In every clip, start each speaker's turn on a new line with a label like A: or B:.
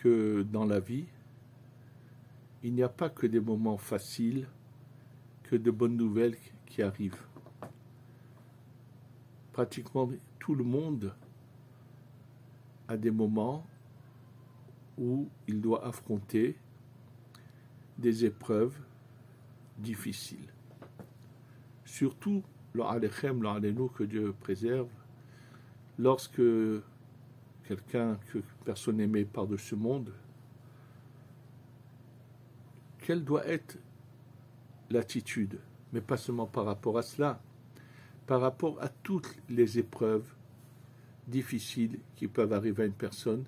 A: que dans la vie, il n'y a pas que des moments faciles, que de bonnes nouvelles qui arrivent. Pratiquement tout le monde a des moments où il doit affronter des épreuves difficiles. Surtout, le alechem, le alenu, que Dieu préserve, lorsque quelqu'un, que personne aimée part de ce monde, quelle doit être l'attitude, mais pas seulement par rapport à cela, par rapport à toutes les épreuves difficiles qui peuvent arriver à une personne,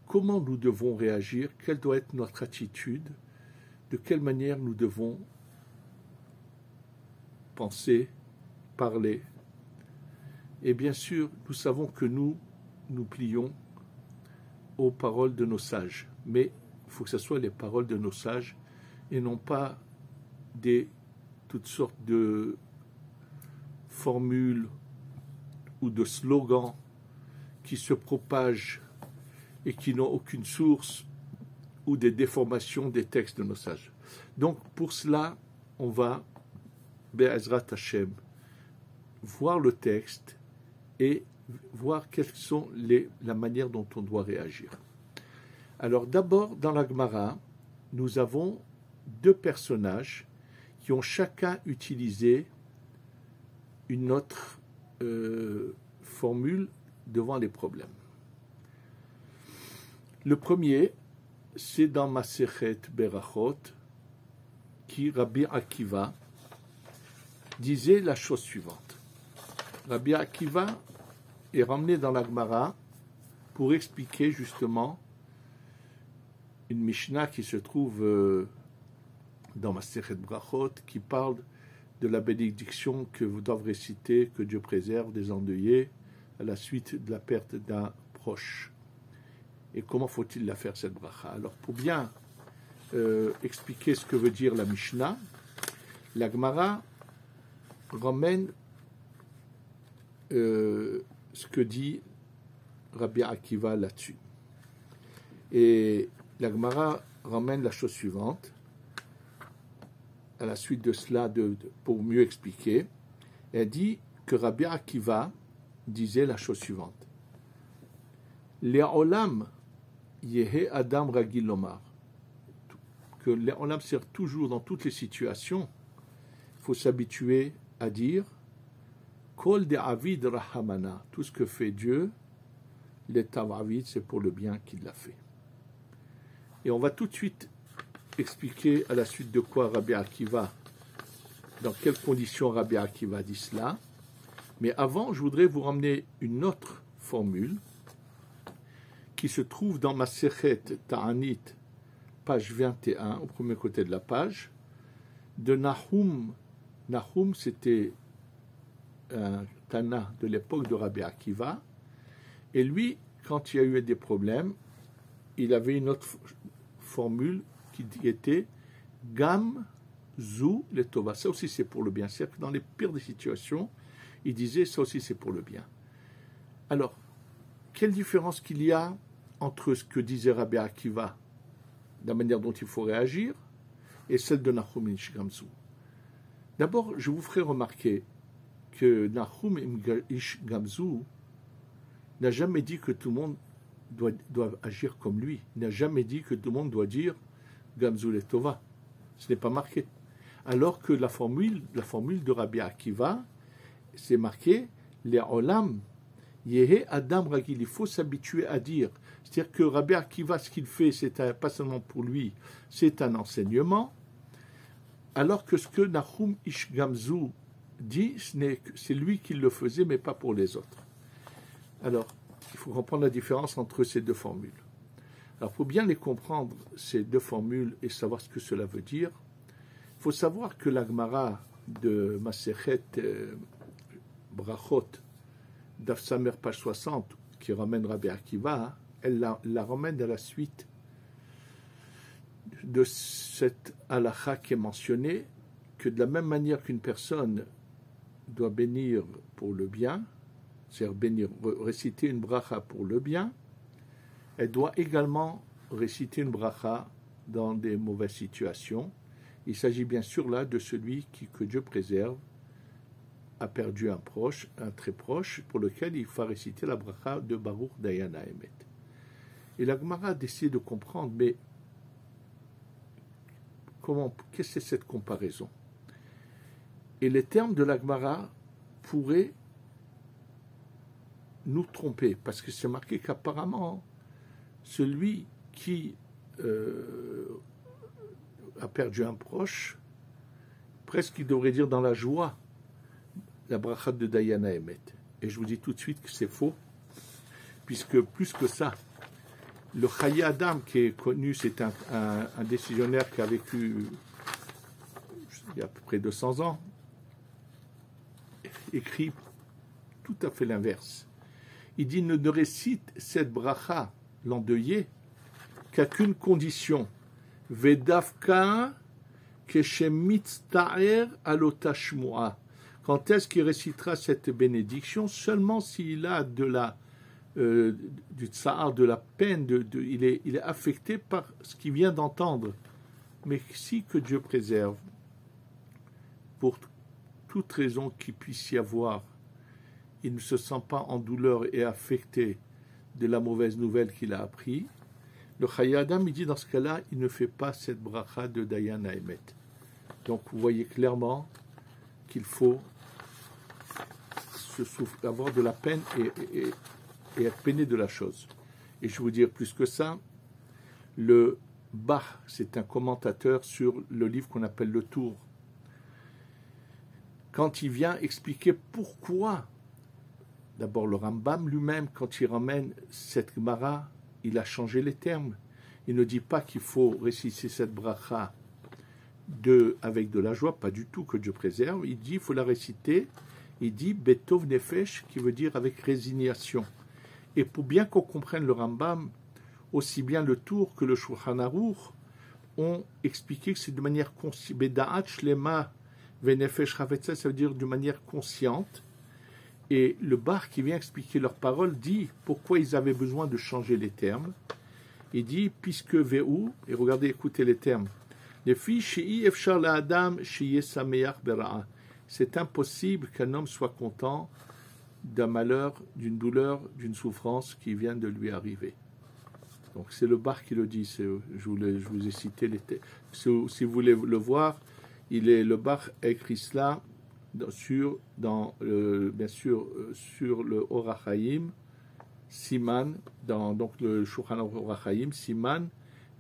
A: comment nous devons réagir, quelle doit être notre attitude, de quelle manière nous devons penser, parler. Et bien sûr, nous savons que nous plions aux paroles de nos sages, mais il faut que ce soit les paroles de nos sages et non pas toutes sortes de formules ou de slogans qui se propagent et qui n'ont aucune source, ou des déformations des textes de nos sages. Donc pour cela, on va, Be'ezrat Hashem, voir le texte et voir quelles sont la manière dont on doit réagir. Alors d'abord, dans la Gemara, nous avons deux personnages qui ont chacun utilisé une autre formule devant les problèmes. Le premier, c'est dans Masechet Berachot, qui Rabbi Akiva disait la chose suivante. Rabbi Akiva est ramené dans la Gemara pour expliquer justement une Mishnah qui se trouve dans Masechet Berachot, qui parle de la bénédiction que vous devrez réciter, que Dieu préserve des endeuillés à la suite de la perte d'un proche. Et comment faut-il la faire, cette bracha? Alors, pour bien expliquer ce que veut dire la Mishnah, la Gemara ramène ce que dit Rabbi Akiva là-dessus. Et la Gemara ramène la chose suivante. À la suite de cela, pour mieux expliquer, elle dit que Rabbi Akiva disait la chose suivante. Le'olam yehe adam ragil lomar. Que Le'olam sert toujours dans toutes les situations. Il faut s'habituer à dire Kol de'avid rahamana. Tout ce que fait Dieu, l'etav-avid, c'est pour le bien qu'il l'a fait. Et on va tout de suite expliquer à la suite de quoi Rabbi Akiva, dans quelles conditions Rabbi Akiva dit cela. Mais avant, je voudrais vous ramener une autre formule qui se trouve dans Masechet Ta'anit, page 21, au premier côté de la page, de Nahum. Nahum, c'était un Tana de l'époque de Rabbi Akiva, et lui, quand il y a eu des problèmes, il avait une autre formule qui était Gam Zu le Tova. Ça aussi c'est pour le bien. C'est-à-dire que dans les pires des situations, il disait ça aussi c'est pour le bien. Alors, quelle différence qu'il y a entre ce que disait Rabbi Akiva, la manière dont il faut réagir, et celle de Nahum Ish Gamzu? D'abord, je vous ferai remarquer que Nahum Ish Gamzu n'a jamais dit que tout le monde doit agir comme lui. Il n'a jamais dit que tout le monde doit dire Gamzu le Tova. Ce n'est pas marqué. Alors que la formule de Rabbi Akiva, c'est marqué les olam yehe adam ragil. Il faut s'habituer à dire. C'est-à-dire que Rabbi Akiva, ce qu'il fait, c'est pas seulement pour lui, c'est un enseignement. Alors que ce que Nahum Ish Gamzu dit, c'est lui qui le faisait, mais pas pour les autres. Alors, il faut comprendre la différence entre ces deux formules. Alors, pour bien les comprendre, ces deux formules, et savoir ce que cela veut dire, il faut savoir que la Gemara de Masechet Brachot, Daf Samer, page 60, qui ramène Rabbi Akiva, elle la ramène à la suite de cette halakha qui est mentionnée, que de la même manière qu'une personne doit bénir pour le bien, c'est-à-dire réciter une bracha pour le bien, elle doit également réciter une bracha dans des mauvaises situations. Il s'agit bien sûr là de celui que Dieu préserve, a perdu un proche, un très proche, pour lequel il faut réciter la bracha de Baruch Dayan Haemet. Et la Gemara a décidé de comprendre, mais qu'est-ce que c'est cette comparaison? Et les termes de la Gemara pourraient nous tromper, parce que c'est marqué qu'apparemment, celui qui a perdu un proche, presque il devrait dire dans la joie, la bracha de Dayan Haemet. Et je vous dis tout de suite que c'est faux, puisque plus que ça, le Chaye Adam qui est connu, c'est un décisionnaire qui a vécu il y a à peu près 200 ans, écrit tout à fait l'inverse. Il dit ne récite cette bracha, l'endeuillé, qu'à qu'une condition, Vedavka keshemitzaer alotashmoa. Quand est-ce qu'il récitera cette bénédiction? Seulement s'il a du tsahar, de la peine, il est affecté par ce qu'il vient d'entendre. Mais si que Dieu préserve, pour toute raison qu'il puisse y avoir, il ne se sent pas en douleur et affecté de la mauvaise nouvelle qu'il a appris, le Chaye Adam, il dit dans ce cas-là, il ne fait pas cette bracha de Dayan Haemet. Donc vous voyez clairement qu'il faut avoir de la peine et être peiné de la chose. Et je vais vous dire plus que ça, le Bach, c'est un commentateur sur le livre qu'on appelle le Tour. Quand il vient expliquer pourquoi, d'abord le Rambam lui-même, quand il ramène cette Gemara, il a changé les termes. Il ne dit pas qu'il faut réciter cette bracha avec de la joie, pas du tout, que Dieu préserve. Il dit qu'il faut la réciter, il dit Betov Nefesh, qui veut dire avec résignation. Et pour bien qu'on comprenne le Rambam, aussi bien le Tour que le Shulchan Aruch ont expliqué que c'est de manière consciente. Beda'at shlema venefesh chavetza, ça veut dire de manière consciente. Et le Bar qui vient expliquer leurs paroles dit pourquoi ils avaient besoin de changer les termes. Il dit puisque ve'u, et regardez, écoutez les termes. C'est impossible qu'un homme soit content d'un malheur, d'une douleur, d'une souffrance qui vient de lui arriver. Donc c'est le Bar qui le dit. Je vous ai cité les termes. Si vous voulez le voir, le Bar a écrit cela sur le Or HaChaim, Siman, donc le Shulchan Aruch Or HaChaim, Siman,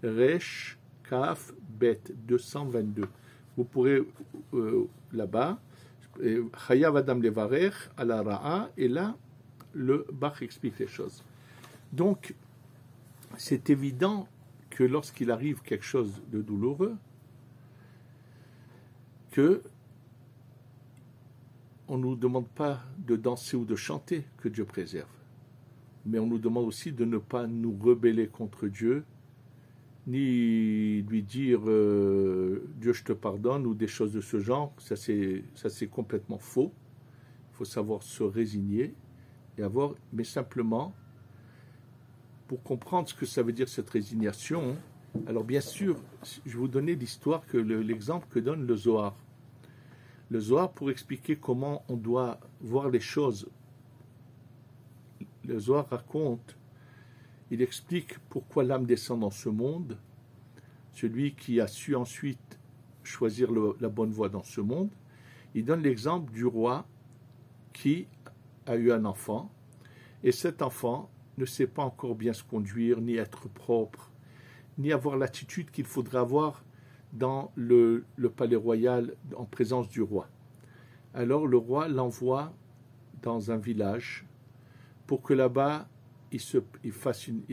A: Resh, Kaf, Bet, 222. Vous pourrez là-bas, Chayav Adam Levarech, Ala Ra'a, et là, le Bach explique les choses. Donc, c'est évident que lorsqu'il arrive quelque chose de douloureux, que on ne nous demande pas de danser ou de chanter, que Dieu préserve. Mais on nous demande aussi de ne pas nous rebeller contre Dieu, ni lui dire Dieu je te pardonne ou des choses de ce genre. Ça c'est complètement faux. Il faut savoir se résigner et mais simplement pour comprendre ce que ça veut dire cette résignation. Alors bien sûr, je vais vous donner l'histoire l'exemple que donne le Zohar. Le Zohar, pour expliquer comment on doit voir les choses, le Zohar raconte, il explique pourquoi l'âme descend dans ce monde, celui qui a su ensuite choisir la bonne voie dans ce monde. Il donne l'exemple du roi qui a eu un enfant, et cet enfant ne sait pas encore bien se conduire, ni être propre, ni avoir l'attitude qu'il faudrait avoir dans le palais royal en présence du roi. Alors le roi l'envoie dans un village pour que là-bas il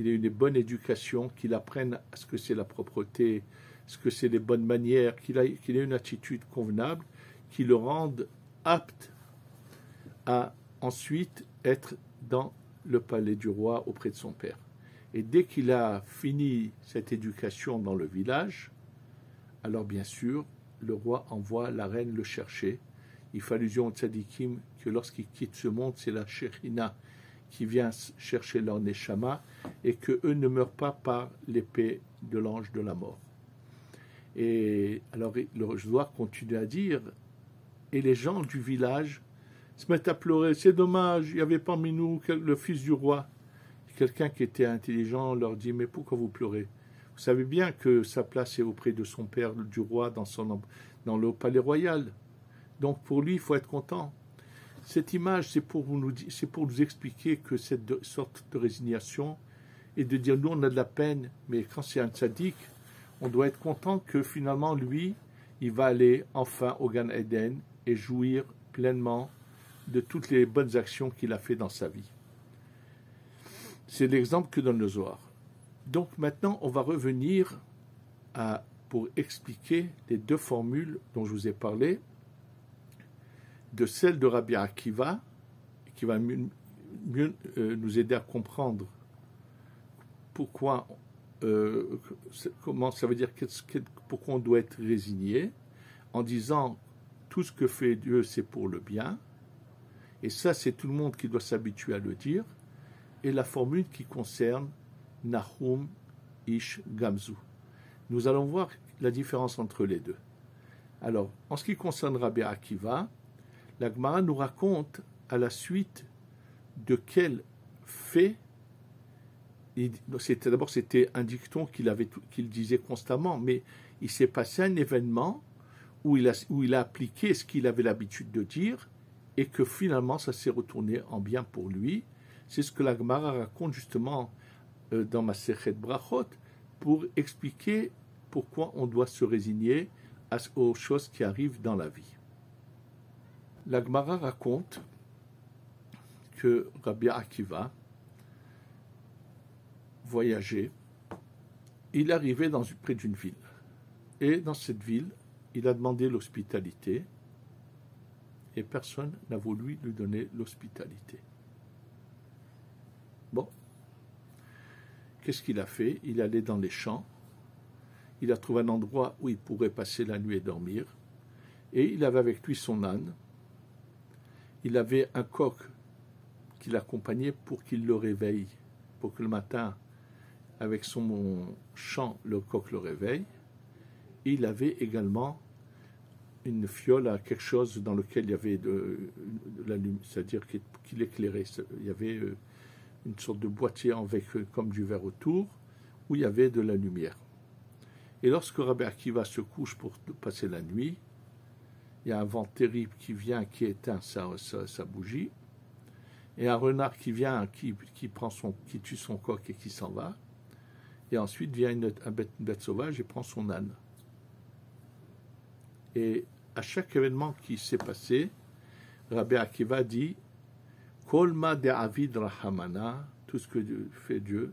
A: ait une bonne éducation, qu'il apprenne à ce que c'est la propreté, ce que c'est les bonnes manières, qu'il ait une attitude convenable, qui le rende apte à ensuite être dans le palais du roi auprès de son père. Et dès qu'il a fini cette éducation dans le village, alors bien sûr, le roi envoie la reine le chercher. Il fait allusion au tzadikim que lorsqu'il quitte ce monde, c'est la Shekhinah qui vient chercher leur neshama et que eux ne meurent pas par l'épée de l'ange de la mort. Et alors le joueur continue à dire, et les gens du village se mettent à pleurer, c'est dommage, il n'y avait parmi nous le fils du roi. Quelqu'un qui était intelligent leur dit, mais pourquoi vous pleurez? Vous savez bien que sa place est auprès de son père, du roi, dans le palais royal. Donc pour lui, il faut être content. Cette image, c'est pour nous expliquer que cette sorte de résignation est de dire, nous on a de la peine, mais quand c'est un tzaddik, on doit être content que finalement lui, il va aller enfin au Gan Eden et jouir pleinement de toutes les bonnes actions qu'il a fait dans sa vie. C'est l'exemple que donne le Zohar. Donc maintenant, on va revenir pour expliquer les deux formules dont je vous ai parlé, de celle de Rabbi Akiva, qui va mieux nous aider à comprendre pourquoi, comment ça veut dire, pourquoi on doit être résigné, en disant tout ce que fait Dieu, c'est pour le bien, et ça, c'est tout le monde qui doit s'habituer à le dire, et la formule qui concerne Nahum Ish Gamzu. Nous allons voir la différence entre les deux. Alors, en ce qui concerne Rabbi Akiva, la Gemara nous raconte à la suite de quel fait, d'abord c'était un dicton qu'il disait constamment, mais il s'est passé un événement où il a appliqué ce qu'il avait l'habitude de dire et que finalement ça s'est retourné en bien pour lui. C'est ce que la Gemara raconte justement dans Masechet Brachot pour expliquer pourquoi on doit se résigner aux choses qui arrivent dans la vie. La Gemara raconte que Rabbi Akiva voyageait, il arrivait près d'une ville. Et dans cette ville, il a demandé l'hospitalité et personne n'a voulu lui donner l'hospitalité. Bon, qu'est-ce qu'il a fait? Il allait dans les champs, il a trouvé un endroit où il pourrait passer la nuit et dormir, et il avait avec lui son âne, il avait un coq qui l'accompagnait pour qu'il le réveille, pour que le matin, avec son chant, le coq le réveille, et il avait également une fiole, quelque chose dans lequel il y avait de la lumière, c'est-à-dire qu'il éclairait, il y avait une sorte de boîtier avec comme du verre autour, où il y avait de la lumière. Et lorsque Rabbi Akiva se couche pour passer la nuit, il y a un vent terrible qui vient, qui éteint sa bougie, et un renard qui vient, qui tue son coq et qui s'en va, et ensuite vient une bête sauvage et prend son âne. Et à chaque événement qui s'est passé, Rabbi Akiva dit Kolma de Avid Rahamana, tout ce que fait Dieu,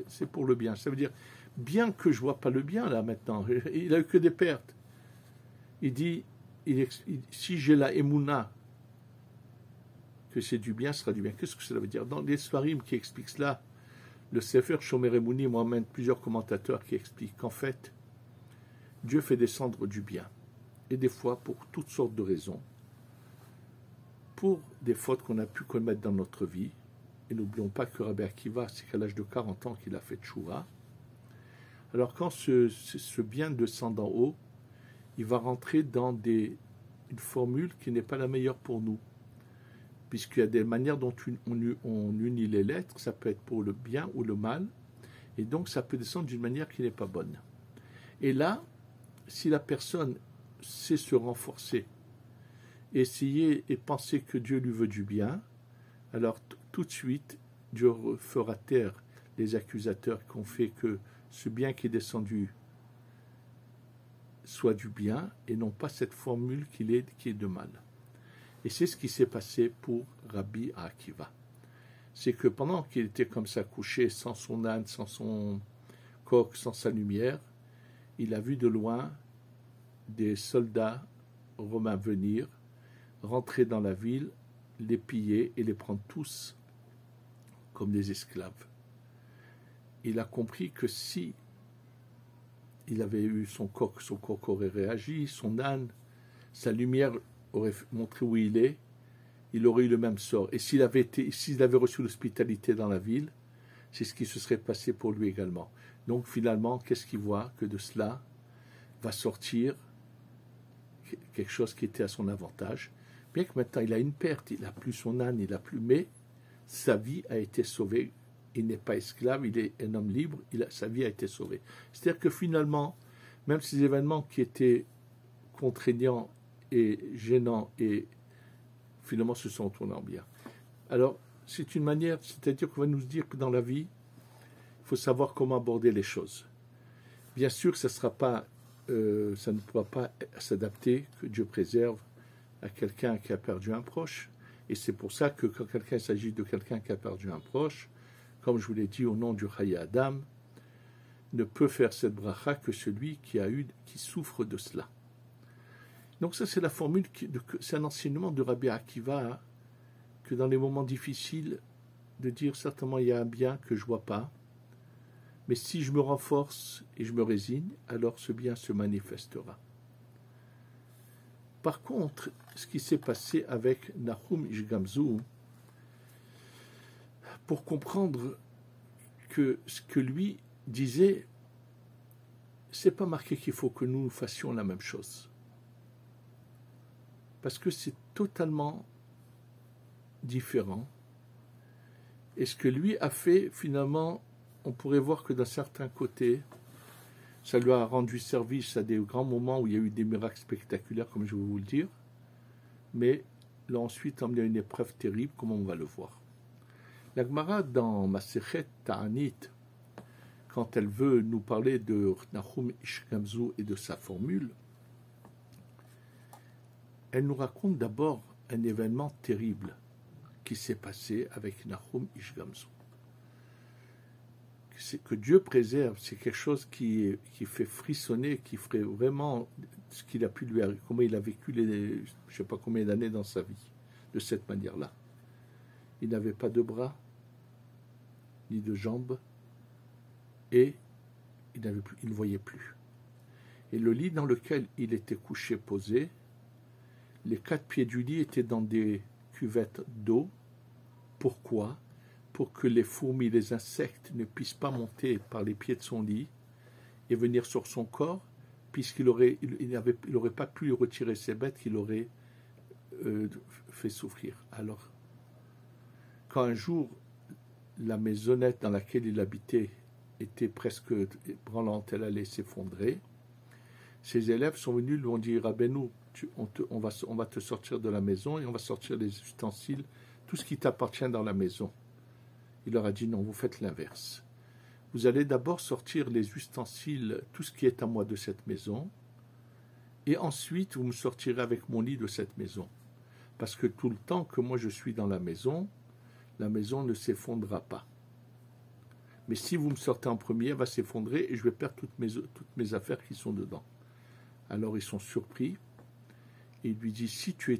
A: c'est pour le bien. Ça veut dire, bien que je ne vois pas le bien là maintenant, il n'a eu que des pertes. Il dit, si j'ai la Emouna, que c'est du bien, ce sera du bien. Qu'est-ce que cela veut dire? Dans les Sfarim qui expliquent cela, le Sefer Shomer Emouni m'emmène plusieurs commentateurs qui expliquent qu'en fait, Dieu fait descendre du bien. Et des fois, pour toutes sortes de raisons, pour des fautes qu'on a pu commettre dans notre vie, et n'oublions pas que Rabbi Akiva, c'est qu'à l'âge de 40 ans qu'il a fait Tchouva, alors quand ce bien descend d'en haut, il va rentrer dans une formule qui n'est pas la meilleure pour nous, puisqu'il y a des manières dont on unit les lettres, ça peut être pour le bien ou le mal, et donc ça peut descendre d'une manière qui n'est pas bonne. Et là, si la personne sait se renforcer, essayer et penser que Dieu lui veut du bien, alors tout de suite, Dieu fera taire les accusateurs qui ont fait que ce bien qui est descendu soit du bien et non pas cette formule qui est de mal. Et c'est ce qui s'est passé pour Rabbi Akiva. C'est que pendant qu'il était comme ça couché, sans son âne, sans son coq, sans sa lumière, il a vu de loin des soldats romains venir, rentrer dans la ville, les piller et les prendre tous comme des esclaves. Il a compris que si il avait eu son coq aurait réagi, son âne, sa lumière aurait montré où il est, il aurait eu le même sort. Et s'il avait reçu l'hospitalité dans la ville, c'est ce qui se serait passé pour lui également. Donc finalement, qu'est-ce qu'il voit? Que de cela va sortir quelque chose qui était à son avantage. Bien que maintenant il a une perte, il n'a plus son âne, il n'a plus, mais sa vie a été sauvée. Il n'est pas esclave, il est un homme libre, sa vie a été sauvée. C'est-à-dire que finalement, même ces événements qui étaient contraignants et gênants, et finalement se sont tournés en bien. Alors, c'est une manière, c'est-à-dire qu'on va nous dire que dans la vie, il faut savoir comment aborder les choses. Bien sûr, ça ne pourra pas s'adapter, que Dieu préserve, à quelqu'un qui a perdu un proche. Et c'est pour ça que quand il s'agit de quelqu'un qui a perdu un proche, comme je vous l'ai dit au nom du Chaye Adam, ne peut faire cette bracha que celui qui souffre de cela. Donc ça, c'est la formule, c'est un enseignement de Rabbi Akiva, que dans les moments difficiles, de dire certainement il y a un bien que je ne vois pas, mais si je me renforce et je me résigne, alors ce bien se manifestera. Par contre, ce qui s'est passé avec Nahum Ish Gamzu, pour comprendre que ce que lui disait, c'est pas marqué qu'il faut que nous fassions la même chose. Parce que c'est totalement différent. Et ce que lui a fait, finalement, on pourrait voir que d'un certain côté, ça lui a rendu service à des grands moments où il y a eu des miracles spectaculaires, comme je vais vous le dire, mais l'a ensuite emmené à une épreuve terrible, comme on va le voir. La Gemara, dans Masechet Ta'anit, quand elle veut nous parler de Nahum Ish Gamzu et de sa formule, elle nous raconte d'abord un événement terrible qui s'est passé avec Nahum Ish Gamzu. C'est que Dieu préserve, c'est quelque chose qui fait frissonner, qui ferait vraiment ce qu'il a pu lui arriver, comment il a vécu je ne sais pas combien d'années dans sa vie, de cette manière-là. Il n'avait pas de bras, ni de jambes, et il ne voyait plus. Et le lit dans lequel il était couché, posé, les 4 pieds du lit étaient dans des cuvettes d'eau. Pourquoi? Pour que les fourmis, les insectes ne puissent pas monter par les pieds de son lit et venir sur son corps, puisqu'il n'aurait pas pu retirer ses bêtes qu'il aurait fait souffrir. Alors, quand un jour, la maisonnette dans laquelle il habitait était presque branlante, elle allait s'effondrer, ses élèves sont venus, lui ont dit, Rabbeinu, on va te sortir de la maison et on va sortir les ustensiles, tout ce qui t'appartient dans la maison. Il leur a dit, non, vous faites l'inverse. Vous allez d'abord sortir les ustensiles, tout ce qui est à moi de cette maison, et ensuite vous me sortirez avec mon lit de cette maison. Parce que tout le temps que moi je suis dans la maison ne s'effondrera pas. Mais si vous me sortez en premier, elle va s'effondrer et je vais perdre toutes mes affaires qui sont dedans. Alors ils sont surpris, et il lui dit, si tu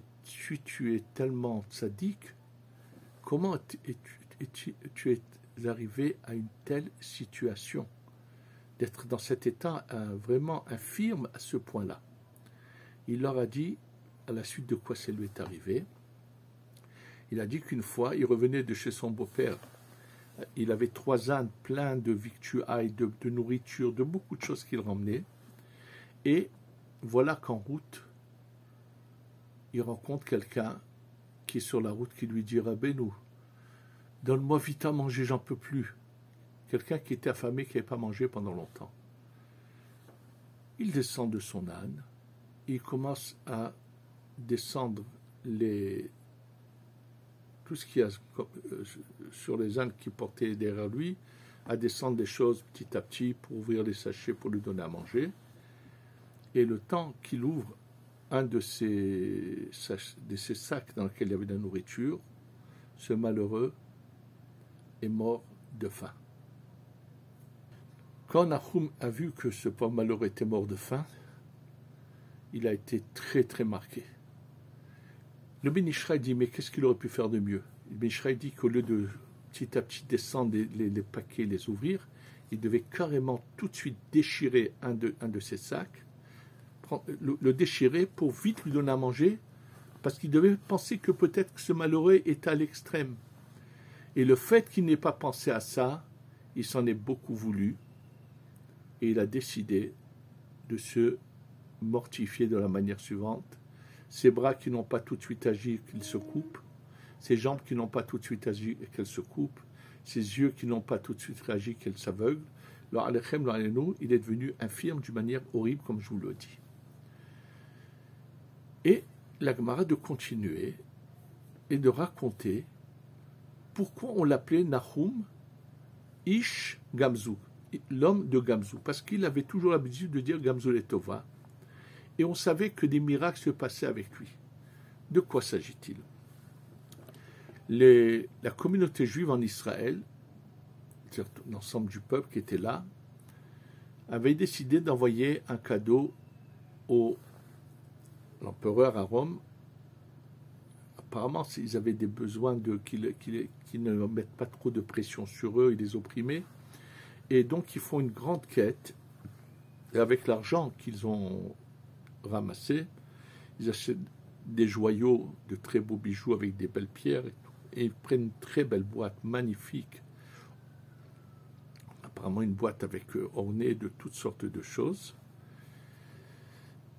A: es tellement sadique, comment tu es arrivé à une telle situation, d'être dans cet état vraiment infirme à ce point-là? Il leur a dit, à la suite de quoi ça lui est arrivé, il a dit qu'une fois, il revenait de chez son beau-père, il avait 3 ânes pleins de victuailles, de nourriture, de beaucoup de choses qu'il ramenait, et voilà qu'en route, il rencontre quelqu'un qui est sur la route, qui lui dit, Rabbeinu, donne-moi vite à manger, j'en peux plus. Quelqu'un qui était affamé, qui n'avait pas mangé pendant longtemps. Il descend de son âne, il commence à descendre tout ce qu'il y a sur les ânes qui portaient derrière lui, à descendre des choses petit à petit pour ouvrir les sachets pour lui donner à manger. Et le temps qu'il ouvre un de ces sacs dans lesquels il y avait de la nourriture, ce malheureux est mort de faim. Quand Nahum a vu que ce pauvre malheureux était mort de faim, il a été très très marqué. Le Ben Ish Chai dit, mais qu'est-ce qu'il aurait pu faire de mieux? Le Ben Ish Chai dit qu'au lieu de petit à petit descendre les paquets, les ouvrir, il devait carrément tout de suite déchirer un de ces sacs, le déchirer pour vite lui donner à manger, parce qu'il devait penser que peut-être que ce malheureux était à l'extrême. Et le fait qu'il n'ait pas pensé à ça, il s'en est beaucoup voulu et il a décidé de se mortifier de la manière suivante. Ses bras qui n'ont pas tout de suite agi, qu'il se coupe. Ses jambes qui n'ont pas tout de suite agi et qu'elles se coupent. Ses yeux qui n'ont pas tout de suite réagi, qu'elles s'aveuglent. Il est devenu infirme d'une manière horrible, comme je vous le dis. Et la Gemara de continuer et de raconter pourquoi on l'appelait Nahum Ish Gamzu, l'homme de Gamzu, parce qu'il avait toujours l'habitude de dire Gamzu Letova, et on savait que des miracles se passaient avec lui. De quoi s'agit-il? La communauté juive en Israël, l'ensemble du peuple qui était là, avait décidé d'envoyer un cadeau au l'empereur à Rome. Apparemment, ils avaient des besoins qu'ils ne mettent pas trop de pression sur eux et les opprimer. Et donc, ils font une grande quête. Et avec l'argent qu'ils ont ramassé, ils achètent des joyaux, de très beaux bijoux avec des belles pierres. Et ils prennent une très belle boîte, magnifique. Apparemment, une boîte avec ornée de toutes sortes de choses.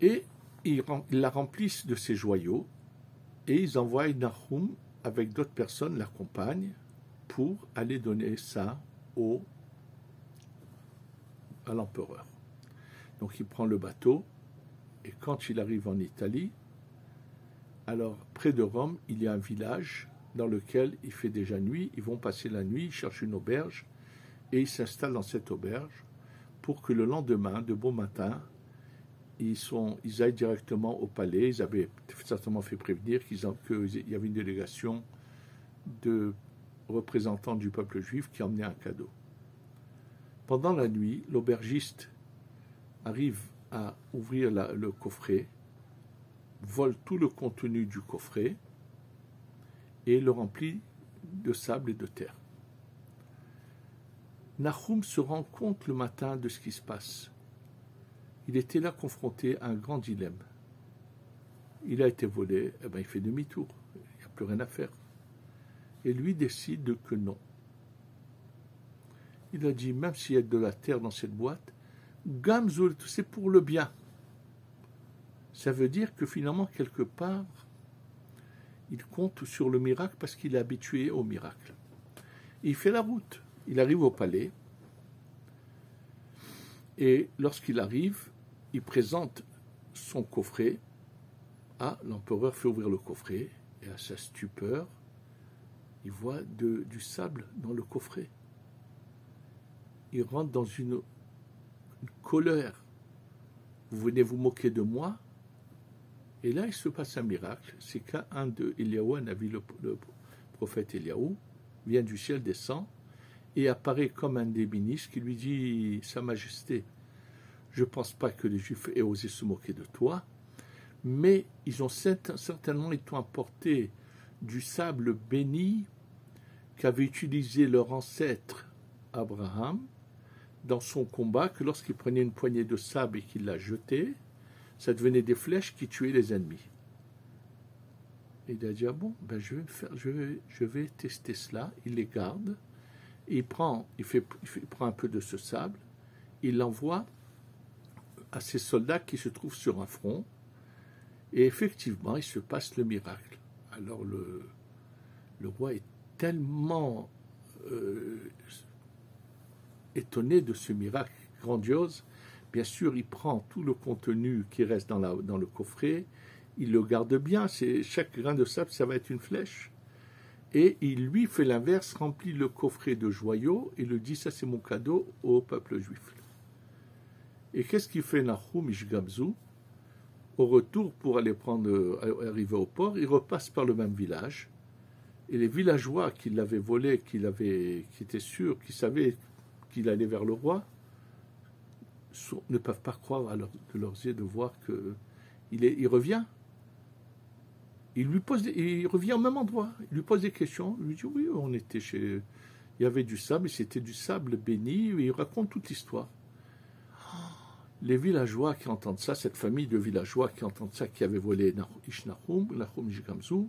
A: Et ils la remplissent de ces joyaux. Et ils envoient Nahum avec d'autres personnes, l'accompagnent, pour aller donner ça à l'empereur. Donc il prend le bateau, et quand il arrive en Italie, alors près de Rome, il y a un village dans lequel il fait déjà nuit. Ils vont passer la nuit, ils cherchent une auberge, et ils s'installent dans cette auberge pour que le lendemain, de bon matin, ils aillent directement au palais. Ils avaient certainement fait prévenir qu'il y avait une délégation de représentants du peuple juif qui emmenaient un cadeau. Pendant la nuit, l'aubergiste arrive à ouvrir le coffret, vole tout le contenu du coffret et le remplit de sable et de terre. Nahum se rend compte le matin de ce qui se passe. Il était là confronté à un grand dilemme. Il a été volé, il fait demi-tour, il n'y a plus rien à faire. Et lui décide que non. Il a dit, même s'il y a de la terre dans cette boîte, Gamzul, c'est pour le bien. Ça veut dire que finalement, quelque part, il compte sur le miracle parce qu'il est habitué au miracle. Il fait la route, il arrive au palais, et lorsqu'il arrive, il présente son coffret. L'empereur fait ouvrir le coffret, et à sa stupeur, il voit du sable dans le coffret. Il rentre dans une colère. Vous venez vous moquer de moi? Et là, il se passe un miracle. C'est qu'un de Eliaou, un avis, le prophète Eliaou, vient du ciel, descend, et apparaît comme un des ministres qui lui dit, Sa Majesté, je ne pense pas que les Juifs aient osé se moquer de toi, mais ils ont certainement apporté du sable béni qu'avait utilisé leur ancêtre Abraham dans son combat, que lorsqu'il prenait une poignée de sable et qu'il la jetait, ça devenait des flèches qui tuaient les ennemis. Et il a dit, je vais tester cela. Il les garde, et il prend un peu de ce sable, il l'envoie à ses soldats qui se trouvent sur un front, et effectivement, il se passe le miracle. Alors le roi est tellement étonné de ce miracle grandiose. Bien sûr, il prend tout le contenu qui reste dans le coffret, il le garde bien, chaque grain de sable, ça va être une flèche, et il lui fait l'inverse, remplit le coffret de joyaux, et le dit, ça c'est mon cadeau au peuple juif. Et qu'est-ce qu'il fait Nahum Ish Gamzu? Au retour, pour arriver au port, il repasse par le même village, et les villageois qui l'avaient volé, qui étaient sûrs, qui savaient qu'il allait vers le roi, ne peuvent pas croire de leurs yeux de voir qu'il revient. Il revient au même endroit. Il lui pose des questions. Il lui dit, oui, il y avait du sable, et c'était du sable béni, et il raconte toute l'histoire. Les villageois qui entendent ça, cette famille de villageois qui entendent ça, qui avaient volé Nahum Ish Gamzu,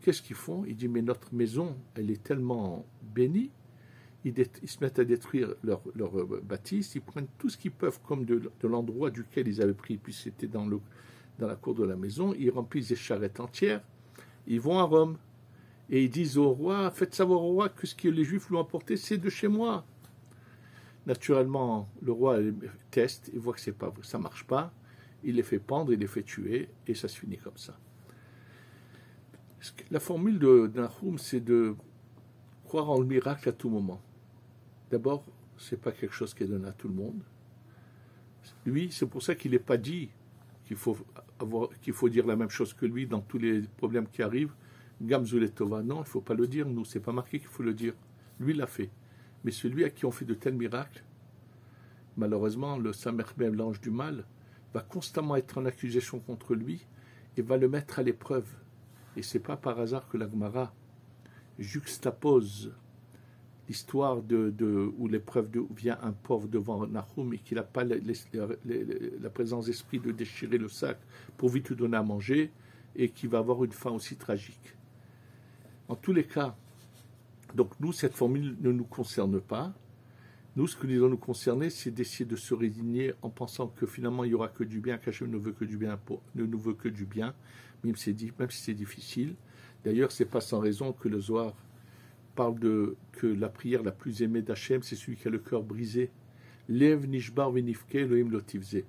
A: qu'est-ce qu'ils font? Il dit, mais notre maison, elle est tellement bénie, ils se mettent à détruire leur bâtisse, ils prennent tout ce qu'ils peuvent comme de l'endroit duquel ils avaient pris, puis c'était dans la cour de la maison, ils remplissent des charrettes entières, ils vont à Rome, et ils disent au roi, faites savoir au roi que ce que les Juifs lui ont apporté, c'est de chez moi. Naturellement, le roi teste, il voit que ça ne marche pas, il les fait pendre, il les fait tuer, et ça se finit comme ça. La formule de Nahum, c'est de croire en le miracle à tout moment. D'abord, ce n'est pas quelque chose qui est donné à tout le monde. Lui, c'est pour ça qu'il n'est pas dit qu'il faut dire la même chose que lui dans tous les problèmes qui arrivent. Gamzul et Tova, non, il ne faut pas le dire, nous, c'est pas marqué qu'il faut le dire. Lui l'a fait. Mais celui à qui on fait de tels miracles, malheureusement, le Samer même, l'ange du mal, va constamment être en accusation contre lui et va le mettre à l'épreuve. Et c'est pas par hasard que la Gemara juxtapose l'histoire où l'épreuve vient un pauvre devant Nahum et qu'il n'a pas la présence d'esprit de déchirer le sac pour vite lui donner à manger et qui va avoir une fin aussi tragique. En tous les cas, donc nous, cette formule ne nous concerne pas. Nous, ce que nous devons nous concerner, c'est d'essayer de se résigner en pensant que finalement, il n'y aura que du bien, qu'Hachem ne veut que du bien, ne nous veut que du bien, même si c'est difficile. D'ailleurs, ce n'est pas sans raison que le Zohar parle que la prière la plus aimée d'Hachem, c'est celui qui a le cœur brisé. Lev nishbar venifke Elohim lo tivze.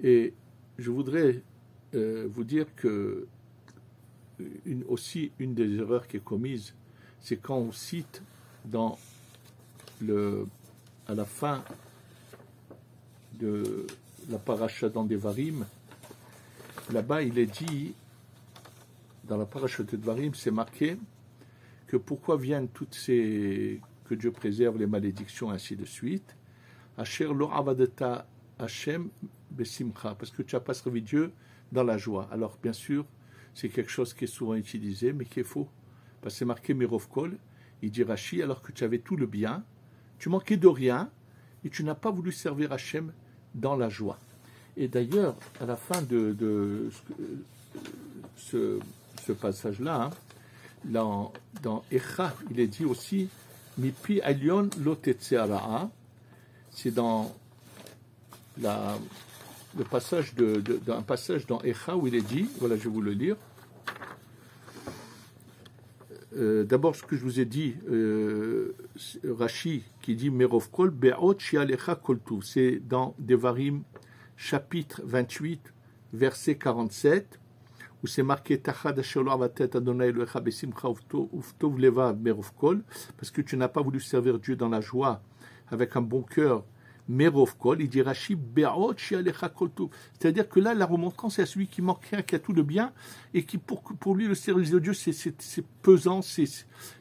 A: Et je voudrais vous dire que une des erreurs qui est commise, c'est quand on cite à la fin de la paracha dans Devarim, là-bas il est dit, dans la paracha de Devarim, c'est marqué que pourquoi viennent que Dieu préserve les malédictions, ainsi de suite. Asher lo avadeta Hashem besimcha, parce que tu n'as pas servi Dieu dans la joie. Alors bien sûr, c'est quelque chose qui est souvent utilisé, mais qui est faux. Parce que c'est marqué Mirov Kol, il dit Rashi, alors que tu avais tout le bien, tu manquais de rien, et tu n'as pas voulu servir Hachem dans la joie. Et d'ailleurs, à la fin de ce passage-là, dans Echa, il est dit aussi Mipi Alyon lo tetzeara'a. C'est dans le passage un passage dans Echa où il est dit, voilà, je vais vous le lire. D'abord, ce que je vous ai dit, Rashi qui dit Merov Kol Be'ot Shialecha Kol Tuv, c'est dans Devarim chapitre 28 verset 47 où c'est marqué Tachad Asher lo avatet Adonai Elohecha besimcha uftov levav Merov Kol, parce que tu n'as pas voulu servir Dieu dans la joie avec un bon cœur. Merov Kol, il dit Rashi Be'ot Shialecha Kol Tuv, c'est-à-dire que là la remontrance c'est à celui qui manque rien, qui a tout le bien et qui pour lui le service de Dieu c'est pesant, c'est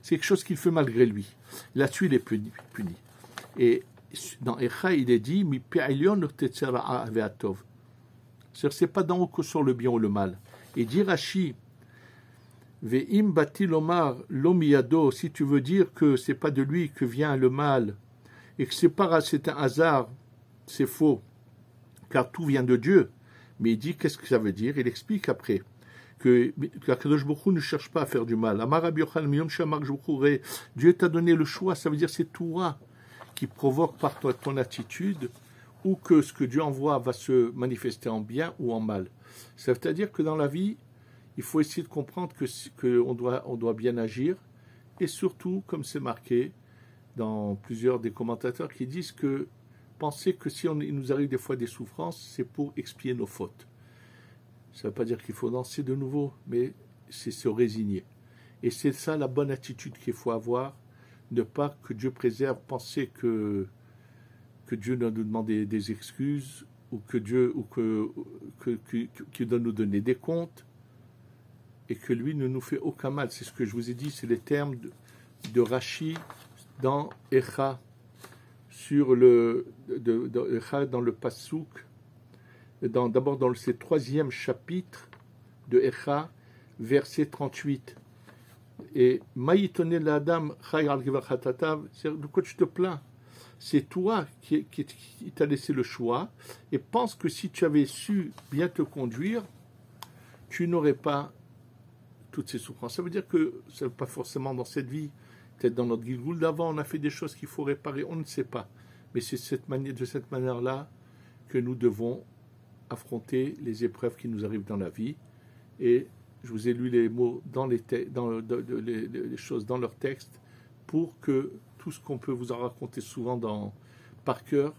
A: quelque chose qu'il fait malgré lui. Là-dessus il est puni. Et dans Echa il est dit Mi pe'alion tetzera'a ve'atov, c'est pas d'en haut que sort le bien ou le mal. Et dit Rashi Ve'im bati lomar lo miyado, si tu veux dire que c'est pas de lui que vient le mal et que c'est un hasard, c'est faux, car tout vient de Dieu. Mais il dit, qu'est-ce que ça veut dire? Il explique après que Kadosh Baruch Hu ne cherche pas à faire du mal. Dieu t'a donné le choix, ça veut dire c'est toi qui provoque par ton attitude ou que ce que Dieu envoie va se manifester en bien ou en mal. Ça veut dire que dans la vie, il faut essayer de comprendre qu'on doit bien agir et surtout, comme c'est marqué dans plusieurs des commentateurs qui disent que penser que si il nous arrive des fois des souffrances, c'est pour expier nos fautes. Ça ne veut pas dire qu'il faut danser de nouveau, mais c'est se résigner. Et c'est ça la bonne attitude qu'il faut avoir, ne pas que Dieu préserve, penser que Dieu doit nous demander des excuses ou qu'il doit nous donner des comptes et que lui ne nous fait aucun mal. C'est ce que je vous ai dit, c'est les termes de Rashi dans Echa, dans le Passouk, d'abord dans ce troisième chapitre de Echa, verset 38. Et Maïtone l'Adam, de quoi tu te plains? C'est toi qui t'a laissé le choix, et pense que si tu avais su bien te conduire, tu n'aurais pas toutes ces souffrances. Ça veut dire que, c'est pas forcément dans cette vie, Peut-être dans notre Gilgoul d'avant, on a fait des choses qu'il faut réparer, on ne sait pas. Mais c'est de cette manière-là que nous devons affronter les épreuves qui nous arrivent dans la vie. Et je vous ai lu les mots dans les choses dans leurs textes pour que tout ce qu'on peut vous en raconter souvent par cœur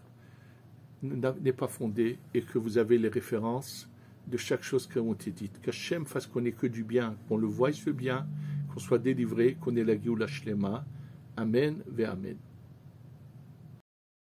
A: n'est pas fondé et que vous avez les références de chaque chose qui ont été dites. Qu'Hachem fasse qu'on ait que du bien, qu'on le voie ce bien, qu'on soit délivré, qu'on ait la Géoula Shlema. Amen ve Amen.